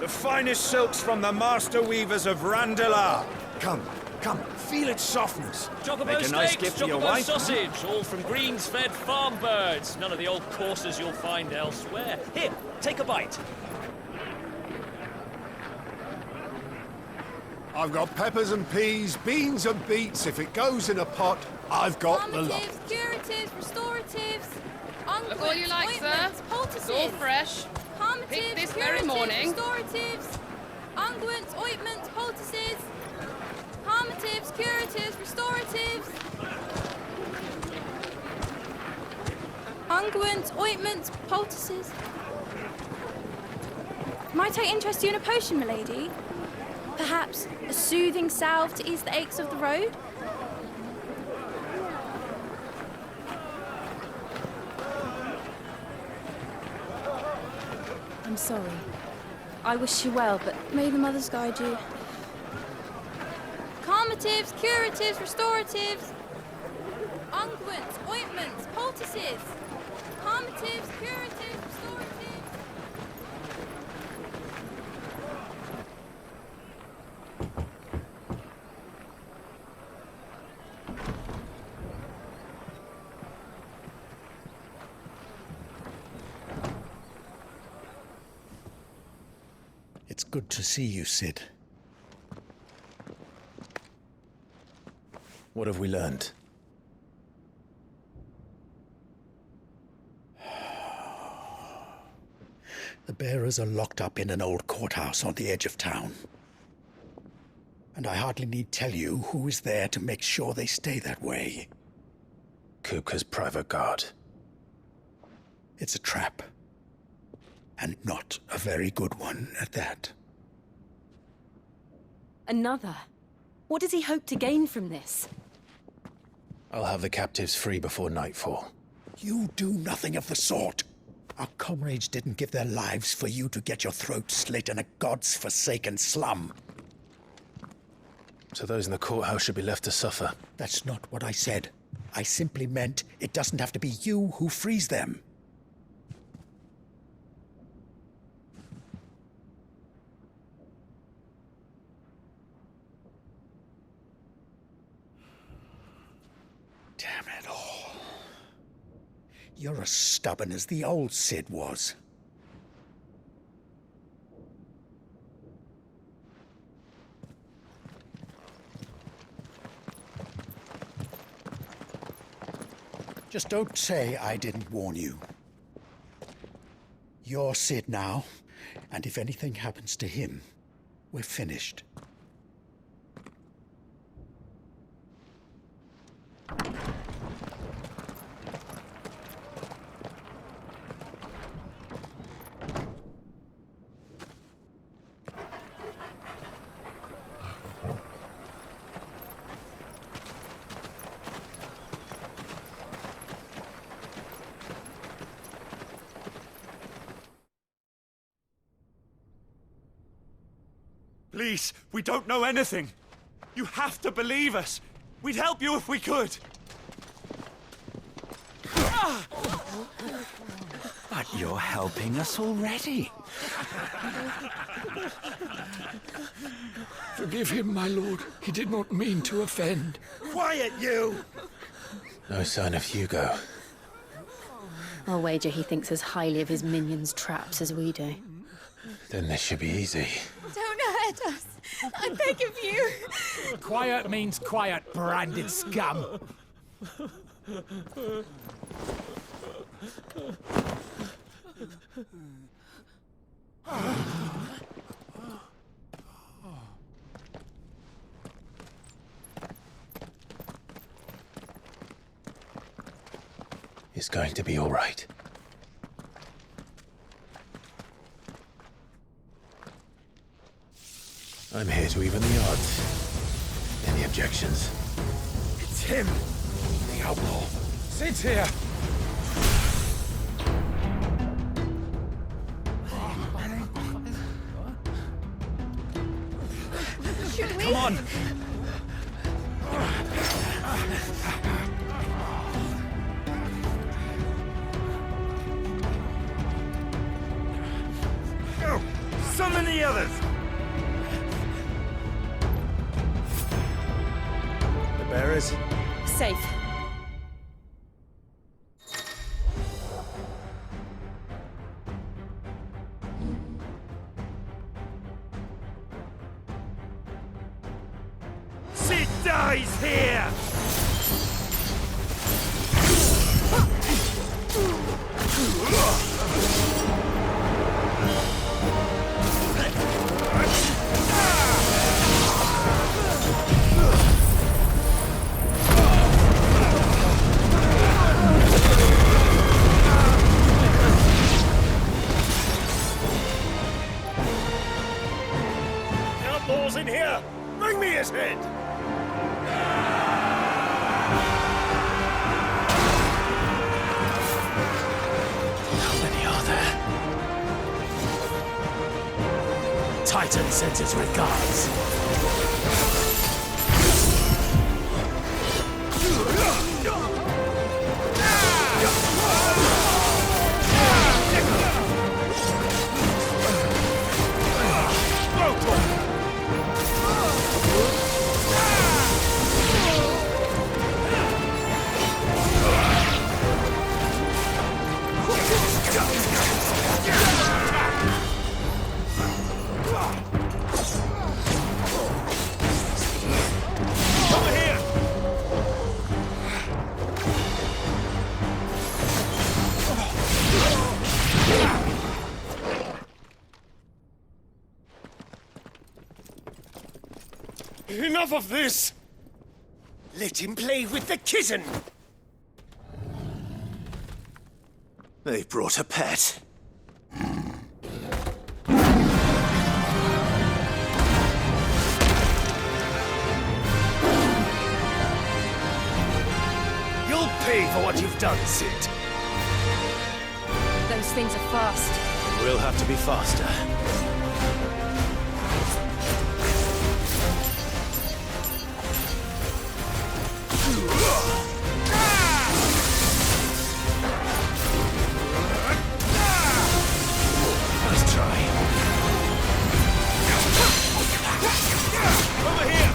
The finest silks from the master weavers of Randalar. Come, feel its softness. Chocobo Make a nice steaks, gift for your chocobo wife. sausage, all from greens-fed farm birds. None of the old coursers you'll find elsewhere. Here, take a bite. I've got peppers and peas, beans and beets. If it goes in a pot, I've got the lot. Calmatives, curatives, restoratives, Look all you like, sir. It's all fresh. Picked this very morning. Restoratives, unguents, ointments, poultices. Calmatives, curatives, restoratives. Unguents, ointments, poultices. Might I interest you in a potion, milady? Perhaps a soothing salve to ease the aches of the road? I'm sorry. I wish you well, but may the mothers guide you. Calmatives, curatives, restoratives. Unguents, ointments, poultices. Calmatives, curatives, restoratives. It's good to see you, Cid. What have we learned? The bearers are locked up in an old courthouse on the edge of town. And I hardly need tell you who is there to make sure they stay that way. Kupka's private guard. It's a trap. And not a very good one at that. Another? What does he hope to gain from this? I'll have the captives free before nightfall. You do nothing of the sort. Our comrades didn't give their lives for you to get your throat slit in a god's forsaken slum. So those in the courthouse should be left to suffer. That's not what I said. I simply meant it doesn't have to be you who frees them. Damn it all. You're as stubborn as the old Cid was. Just don't say I didn't warn you. You're Cid now, and if anything happens to him, we're finished. Please, we don't know anything. You have to believe us. We'd help you if we could. But you're helping us already. Forgive him, my lord. He did not mean to offend. Quiet, you! No sign of Hugo. I'll wager he thinks as highly of his minions' traps as we do. Then this should be easy. Don't hurt us. I beg of you. Quiet means quiet, branded scum. It's going to be all right. I'm here to even the odds. Any objections? It's him, the outlaw. Cid's here. Should we? Come on. Go! Summon the the others? The bearers? Safe. Cid dies here! Outlaws in here! Bring me his head! How many are there? Titan sends his regards. Enough of this! Let him play with the kitten! They brought a pet. You'll pay for what you've done, Cid. Those things are fast. We'll have to be faster. Let's try. Over here!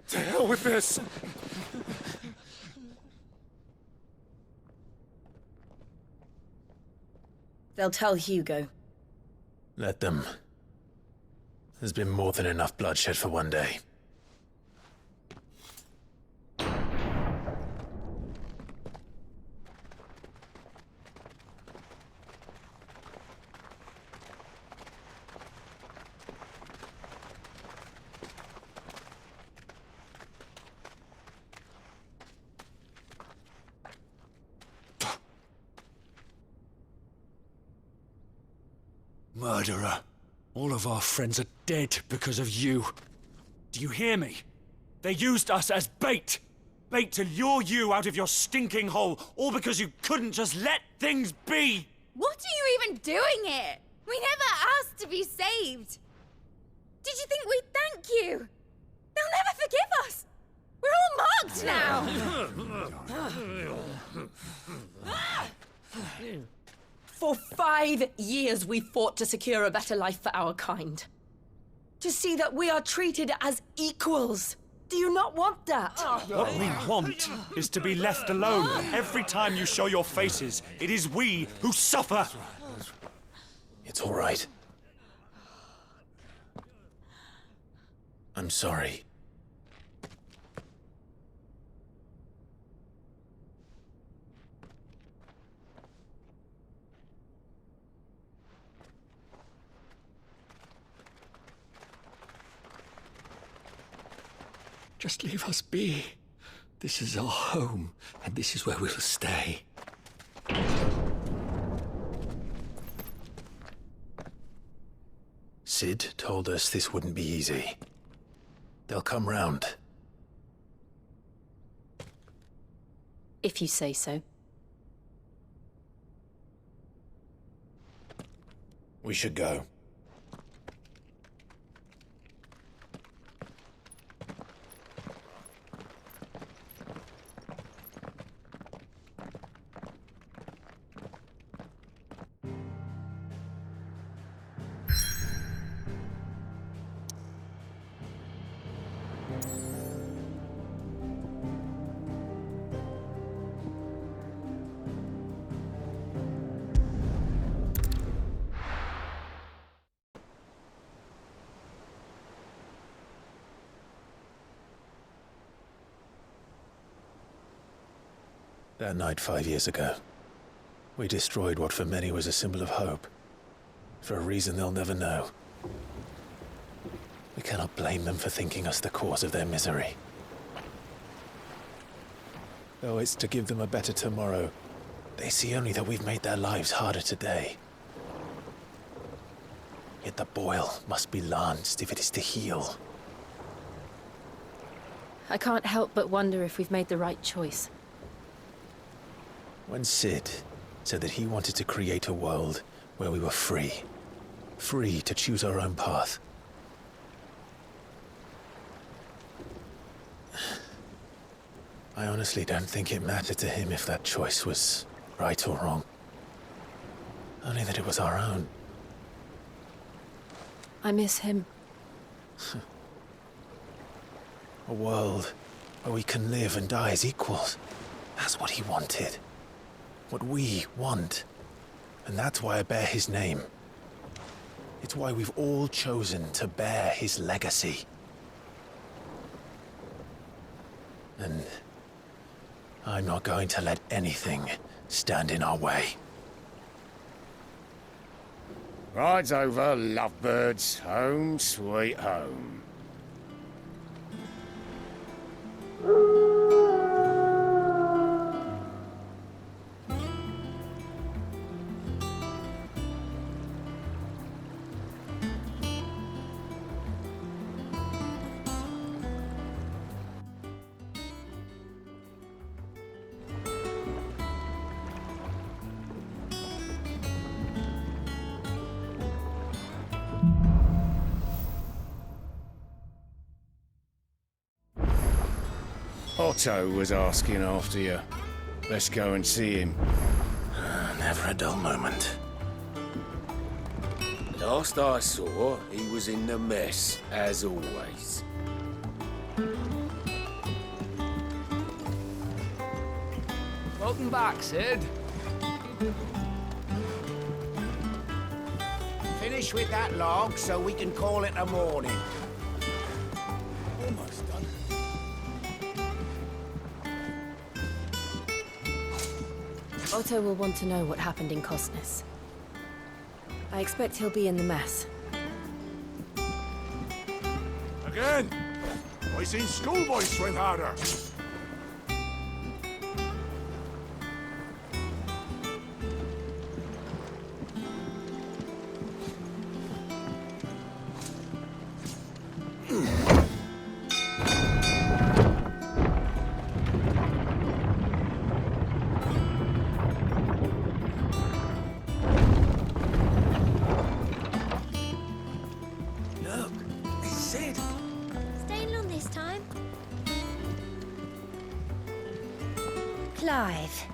To hell with this! They'll tell Hugo. Let them. There's been more than enough bloodshed for one day. Murderer. All of our friends are dead because of you. Do you hear me? They used us as bait. Bait to lure you out of your stinking hole, all because you couldn't just let things be. What are you even doing here? We never asked to be saved. Did you think we'd thank you? They'll never forgive us. We're all marked this now! For 5 years we fought to secure a better life for our kind. To see that we are treated as equals. Do you not want that? What we want is to be left alone. Every time you show your faces, it is we who suffer. It's all right. I'm sorry. Just leave us be. This is our home, and this is where we'll stay. Cid told us this wouldn't be easy. They'll come round. If you say so. We should go. That night 5 years ago, we destroyed what for many was a symbol of hope. For a reason they'll never know. We cannot blame them for thinking us the cause of their misery. Though it's to give them a better tomorrow, they see only that we've made their lives harder today. Yet the boil must be lanced if it is to heal. I can't help but wonder if we've made the right choice. When Cid said that he wanted to create a world where we were free. Free to choose our own path. I honestly don't think it mattered to him if that choice was right or wrong. Only that it was our own. I miss him. A world where we can live and die as equals. That's what he wanted. What we want. And that's why I bear his name. It's why we've all chosen to bear his legacy. And I'm not going to let anything stand in our way. Ride's over, lovebirds. Home sweet home. Otto was asking after you. Let's go and see him. Never a dull moment. Last I saw, he was in the mess, as always. Welcome back, Cid. Finish with that log so we can call it a morning. Almost done. Otto will want to know what happened in Costness. I expect he'll be in the mess. Again! I seen schoolboys swim harder. Clive,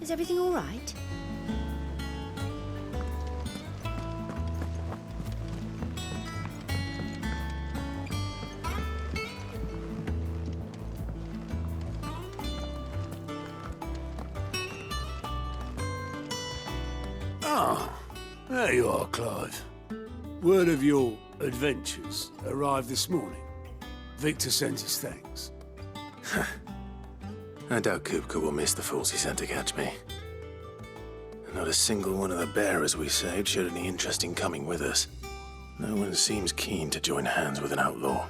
is everything all right? Ah, there you are, Clive. Word of your adventures arrived this morning. Victor sends his thanks. I doubt Kupka will miss the fools he sent to catch me. Not a single one of the bearers we saved showed any interest in coming with us. No one seems keen to join hands with an outlaw.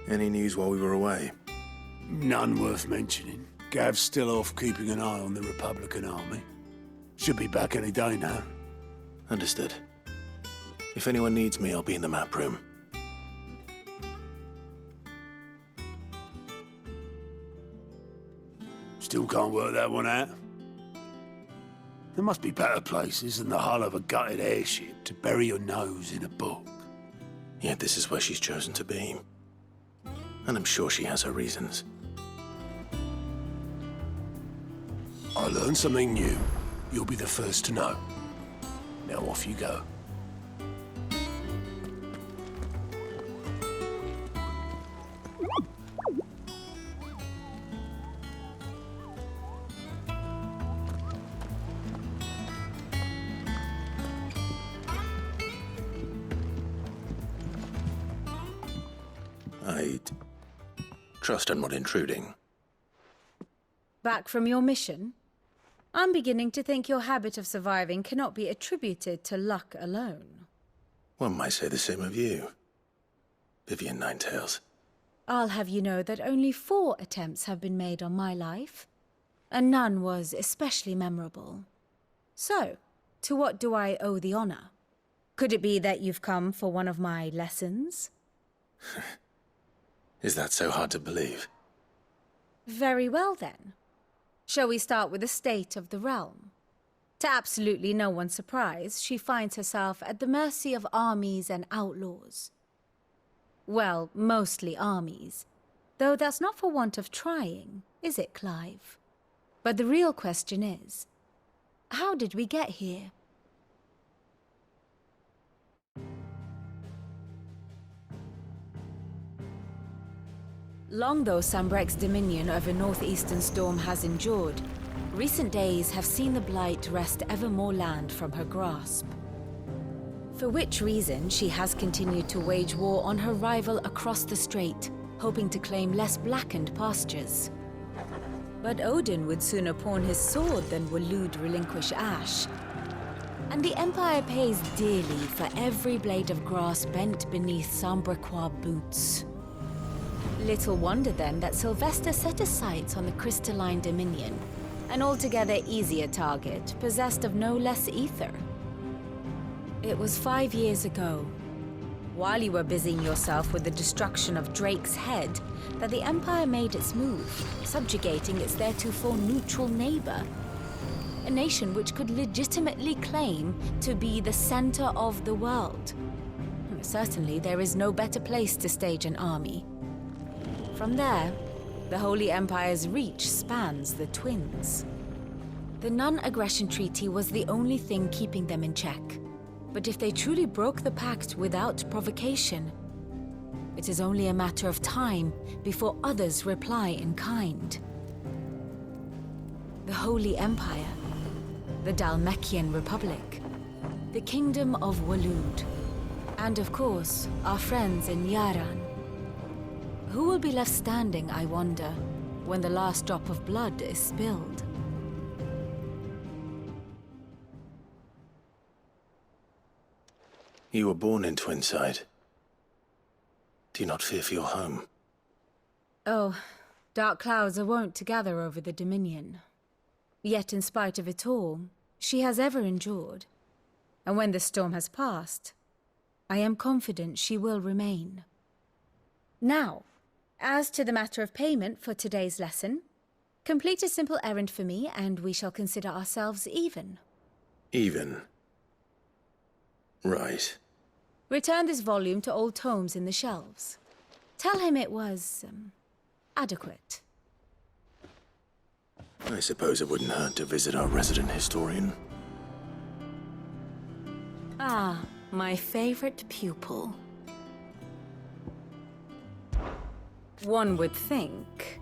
Any news while we were away? None worth mentioning. Gav's still off keeping an eye on the Republican army. Should be back any day now. Understood. If anyone needs me, I'll be in the map room. Still can't work that one out. There must be better places than the hull of a gutted airship to bury your nose in a book. Yet this is where she's chosen to be. And I'm sure she has her reasons. I learned something new. You'll be the first to know. Now off you go. I trust I'm not intruding. Back from your mission? I'm beginning to think your habit of surviving cannot be attributed to luck alone. One might say the same of you, Vivian Ninetails. I'll have you know that only 4 attempts have been made on my life, and none was especially memorable. So, to what do I owe the honor? Could it be that you've come for one of my lessons? Is that so hard to believe? Very well then. Shall we start with the state of the realm? To absolutely no one's surprise, she finds herself at the mercy of armies and outlaws. Well, mostly armies. Though that's not for want of trying, is it, Clive? But the real question is, how did we get here? Long though Sambrek's dominion over northeastern Storm has endured, recent days have seen the Blight wrest ever more land from her grasp. For which reason she has continued to wage war on her rival across the strait, hoping to claim less blackened pastures. But Odin would sooner pawn his sword than Waloed relinquish Ash. And the Empire pays dearly for every blade of grass bent beneath Sambrequois boots. Little wonder then that Sylvester set his sights on the crystalline dominion, an altogether easier target, possessed of no less ether. It was 5 years ago, while you were busying yourself with the destruction of Drake's head, that the Empire made its move, subjugating its theretofore neutral neighbor. A nation which could legitimately claim to be the center of the world. Certainly, there is no better place to stage an army. From there, the Holy Empire's reach spans the Twins. The non-aggression treaty was the only thing keeping them in check. But if they truly broke the pact without provocation, it is only a matter of time before others reply in kind. The Holy Empire, the Dhalmekian Republic, the Kingdom of Waloed, and of course, our friends in Yaran. Who will be left standing, I wonder, when the last drop of blood is spilled? You were born in Twinside. Do you not fear for your home? Oh, dark clouds are wont to gather over the Dominion. Yet in spite of it all, she has ever endured. And when the storm has passed, I am confident she will remain. Now, as to the matter of payment for today's lesson, complete a simple errand for me and we shall consider ourselves even. Even? Right. Return this volume to old tomes in the shelves. Tell him it was, adequate. I suppose it wouldn't hurt to visit our resident historian. Ah, my favorite pupil. One would think.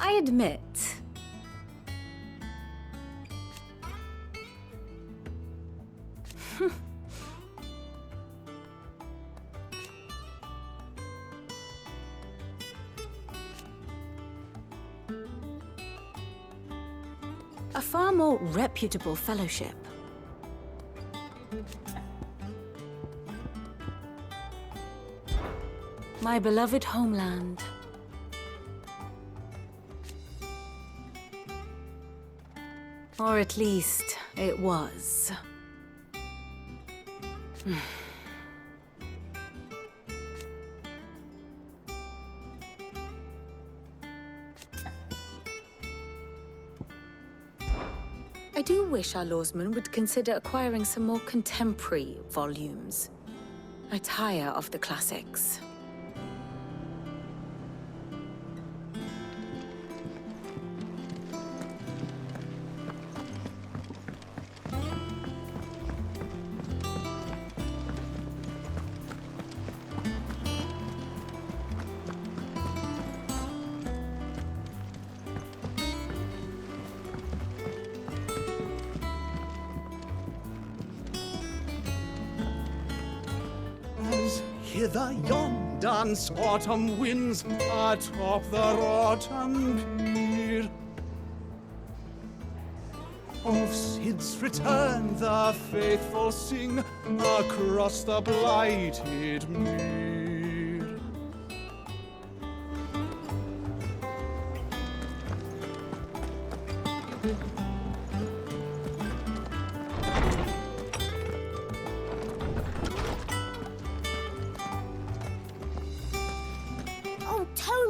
I admit. A far more reputable fellowship. My beloved homeland. Or at least, it was. I do wish our lawsmen would consider acquiring some more contemporary volumes. I tire of the classics. Hither yon dance autumn winds atop the rotten pier. Of Cid's return the faithful sing across the blighted mere.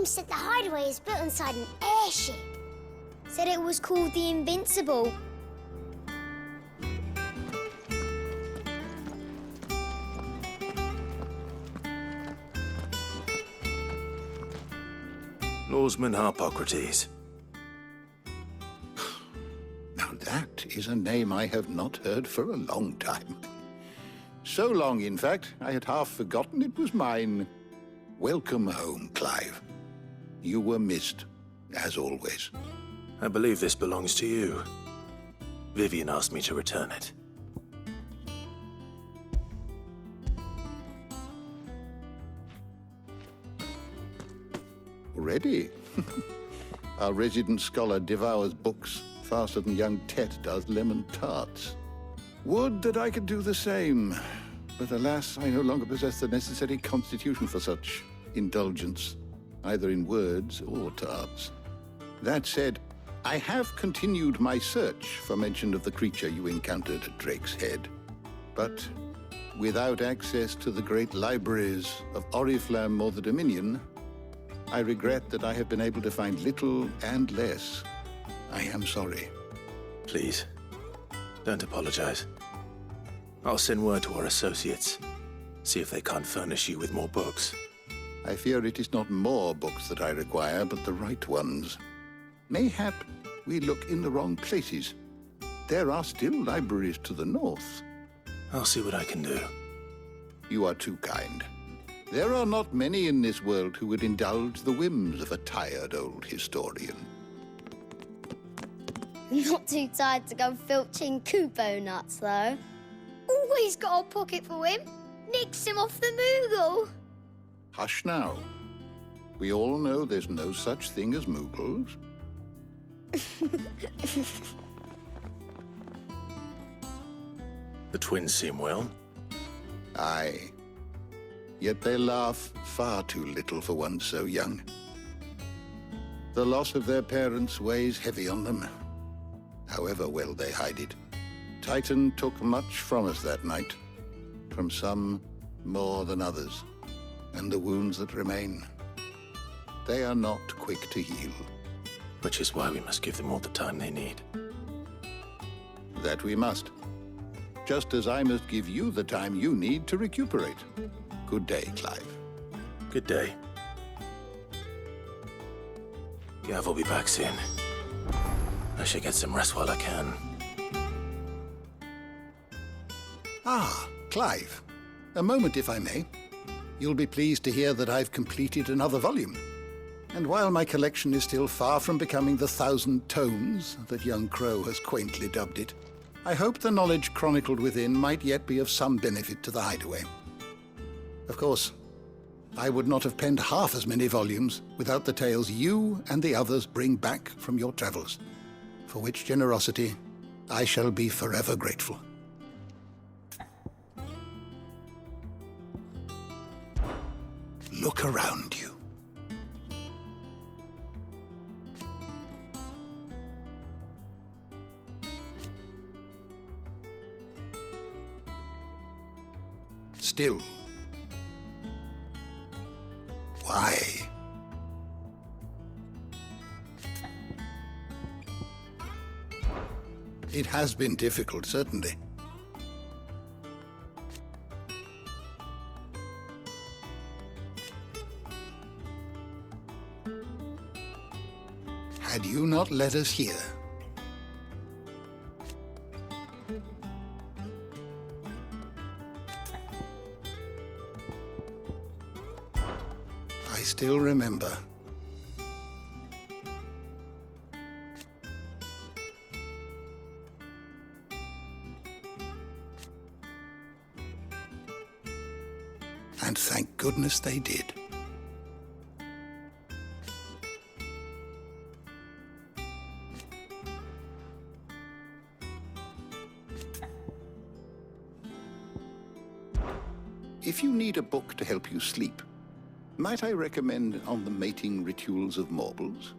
Said the hideaway is built inside an airship. Said it was called the Invincible. Lawsman Harpocrates. Now that is a name I have not heard for a long time. So long, in fact, I had half forgotten it was mine. Welcome home, Clive. You were missed, as always. I believe this belongs to you. Vivian asked me to return it. Already? Our resident scholar devours books faster than young Tet does lemon tarts. Would that I could do the same. But alas, I no longer possess the necessary constitution for such indulgence, either in words or tarts. That said, I have continued my search for mention of the creature you encountered at Drake's Head. But without access to the great libraries of Oriflamme or the Dominion, I regret that I have been able to find little and less. I am sorry. Please, don't apologize. I'll send word to our associates, see if they can't furnish you with more books. I fear it is not more books that I require, but the right ones. Mayhap we look in the wrong places. There are still libraries to the north. I'll see what I can do. You are too kind. There are not many in this world who would indulge the whims of a tired old historian. Not too tired to go filching Kupo nuts, though. Always got a pocket for him. Nicks him off the Moogle. Hush now. We all know there's no such thing as Moogles. The twins seem well. Aye. Yet they laugh far too little for one so young. The loss of their parents weighs heavy on them, however well they hide it. Titan took much from us that night, from some more than others, and the wounds that remain, they are not quick to heal. Which is why we must give them all the time they need. That we must. Just as I must give you the time you need to recuperate. Good day, Clive. Good day. Gav will be back soon. I should get some rest while I can. Ah, Clive. A moment, if I may. You'll be pleased to hear that I've completed another volume. And while my collection is still far from becoming the 1,000 tomes that young Crow has quaintly dubbed it, I hope the knowledge chronicled within might yet be of some benefit to the Hideaway. Of course, I would not have penned half as many volumes without the tales you and the others bring back from your travels, for which generosity I shall be forever grateful. Look around you. Still. Why? It has been difficult, certainly. Had you not led us here, I still remember. And thank goodness they did. If you need a book to help you sleep, might I recommend On the Mating Rituals of Mortals?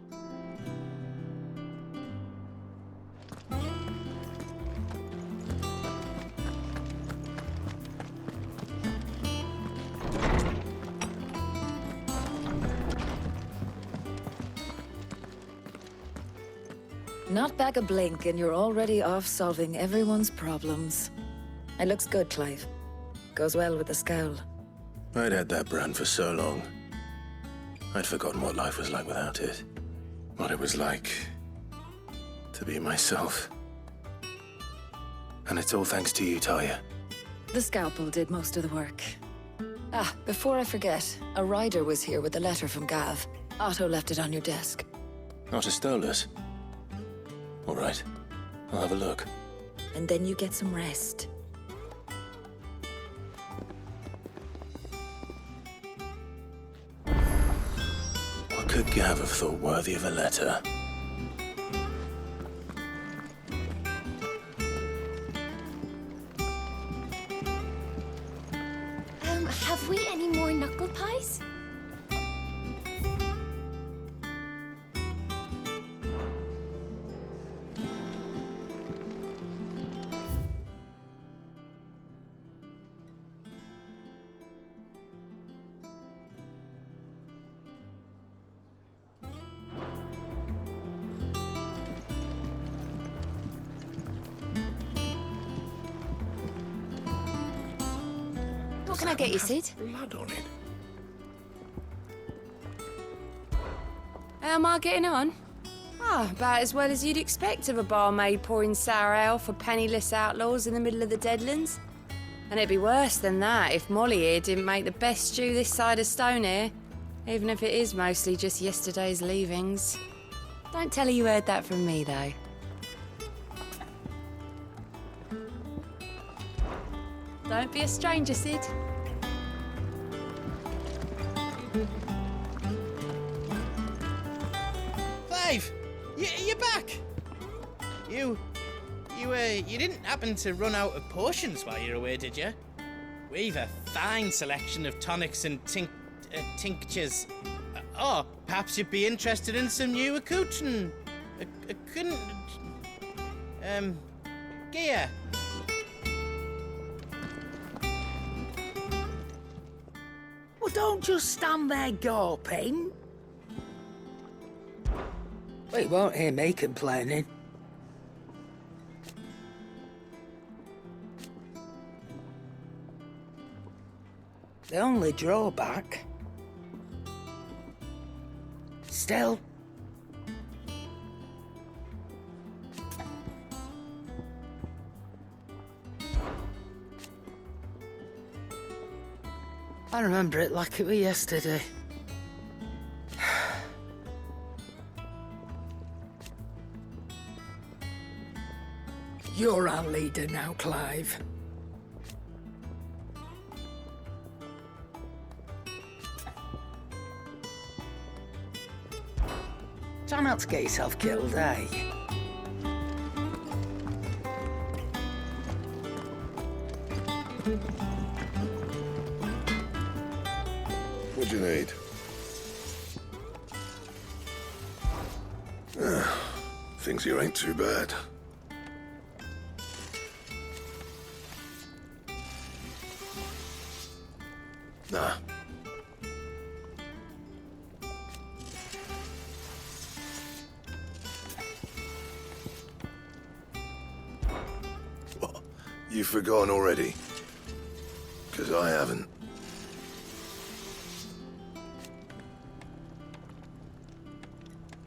Not back a blink and you're already off solving everyone's problems. It looks good, Clive. Goes well with the scowl. I'd had that brand for so long. I'd forgotten what life was like without it. What it was like to be myself. And it's all thanks to you, Talia. The scalpel did most of the work. Ah, before I forget, a rider was here with a letter from Gav. Otto left it on your desk. Not a stolus. All right, I'll have a look. And then you get some rest. What could Gav have thought worthy of a letter? Have we any more knuckle pies? What can I get you, Cid? Blood on it. How am I getting on? About as well as you'd expect of a barmaid pouring sour ale for penniless outlaws in the middle of the Deadlands. And it'd be worse than that if Molly here didn't make the best stew this side of Stone here, even if it is mostly just yesterday's leavings. Don't tell her you heard that from me, though. Don't be a stranger, Cid. Clive, you're back. You didn't happen to run out of potions while you're away, did you? We've a fine selection of tonics and tinctures. Or perhaps you'd be interested in some new accoutrement. Gear. Well, don't just stand there gawping. Well, you won't hear me complaining. The only drawback... Still... I remember it like it was yesterday. You're our leader now, Clive. Try not to get yourself killed, eh? What do you need? Things here ain't too bad. Nah. What? You've forgotten already? 'Cause I haven't.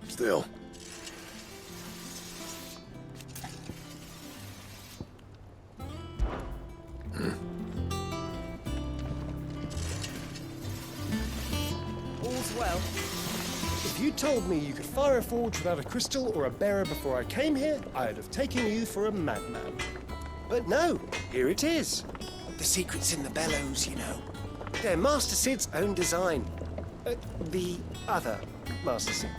Still. All's well. If you told me you could fire a forge without a crystal or a bearer before I came here, I'd have taken you for a madman. But no, here it is. The secret's in the bellows, you know. They're Master Cid's own design. The other Master Cid.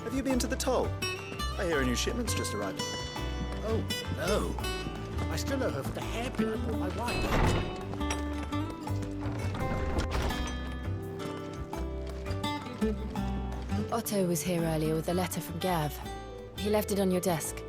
Have you been to the toll? I hear a new shipment's just arrived. Oh, no. I still owe her for the hairpin I bought my wife. Otto was here earlier with a letter from Gav. He left it on your desk.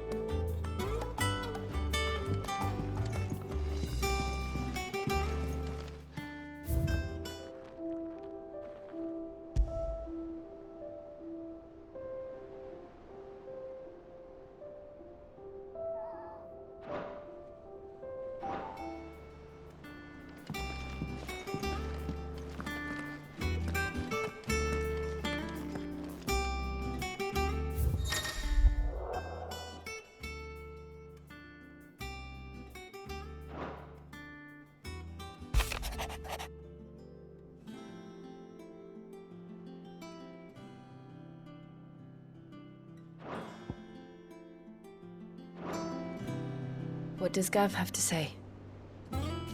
What does Gav have to say?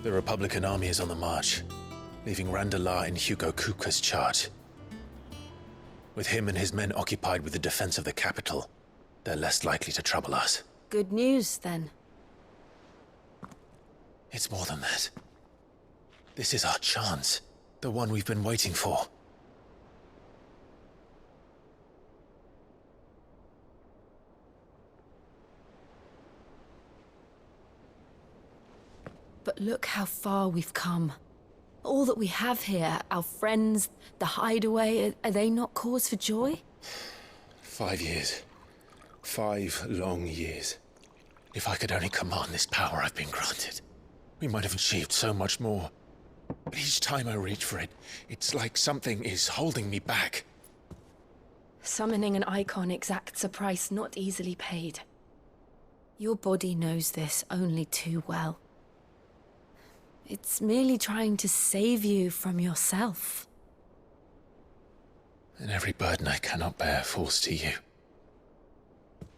The Republican army is on the march, leaving Randalar in Hugo Kuka's charge. With him and his men occupied with the defense of the capital, they're less likely to trouble us. Good news, then. It's more than that. This is our chance, the one we've been waiting for. But look how far we've come. All that we have here, our friends, the hideaway, are they not cause for joy? 5 years. 5 long years. If I could only command this power I've been granted, we might have achieved so much more. But each time I reach for it, it's like something is holding me back. Summoning an icon exacts a price not easily paid. Your body knows this only too well. It's merely trying to save you from yourself. And every burden I cannot bear falls to you.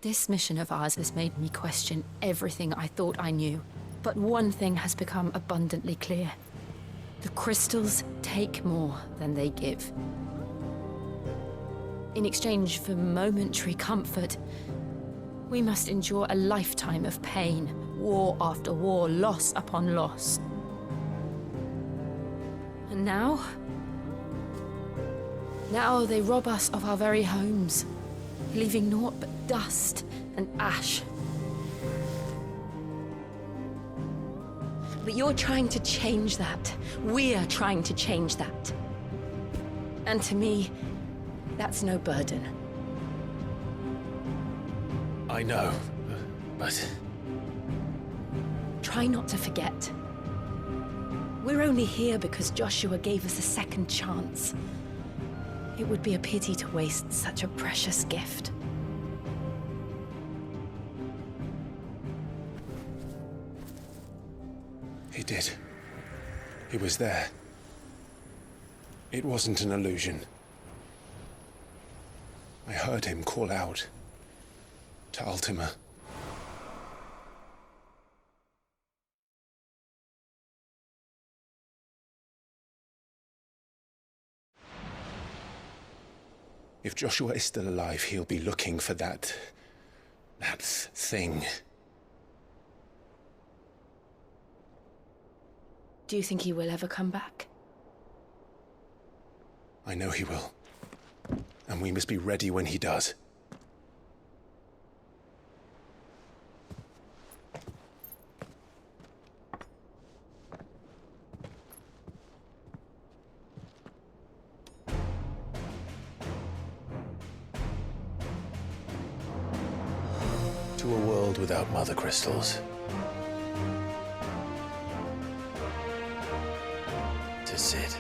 This mission of ours has made me question everything I thought I knew. But one thing has become abundantly clear. The crystals take more than they give. In exchange for momentary comfort, we must endure a lifetime of pain, war after war, loss upon loss. And now they rob us of our very homes, leaving naught but dust and ash. But you're trying to change that. We're trying to change that. And to me, that's no burden. I know, but... Try not to forget. We're only here because Joshua gave us a second chance. It would be a pity to waste such a precious gift. He did. He was there. It wasn't an illusion. I heard him call out to Ultima. If Joshua is still alive, he'll be looking for that thing. Do you think he will ever come back? I know he will. And we must be ready when he does. To a world without mother crystals. To Cid.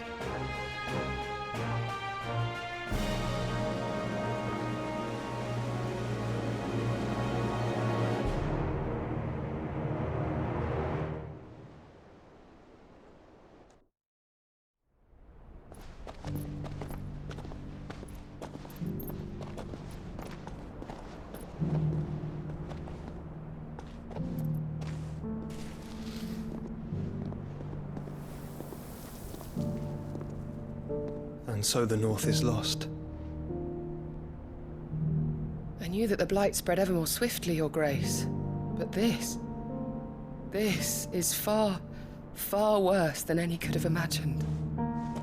And so the North is lost. I knew that the Blight spread ever more swiftly, Your Grace. But this is far, far worse than any could have imagined.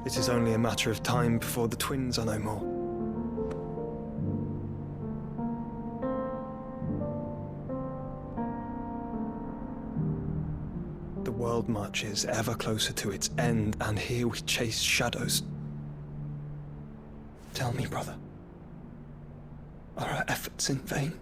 It is only a matter of time before the twins are no more. The world marches ever closer to its end, and here we chase shadows. Tell me, brother, are our efforts in vain?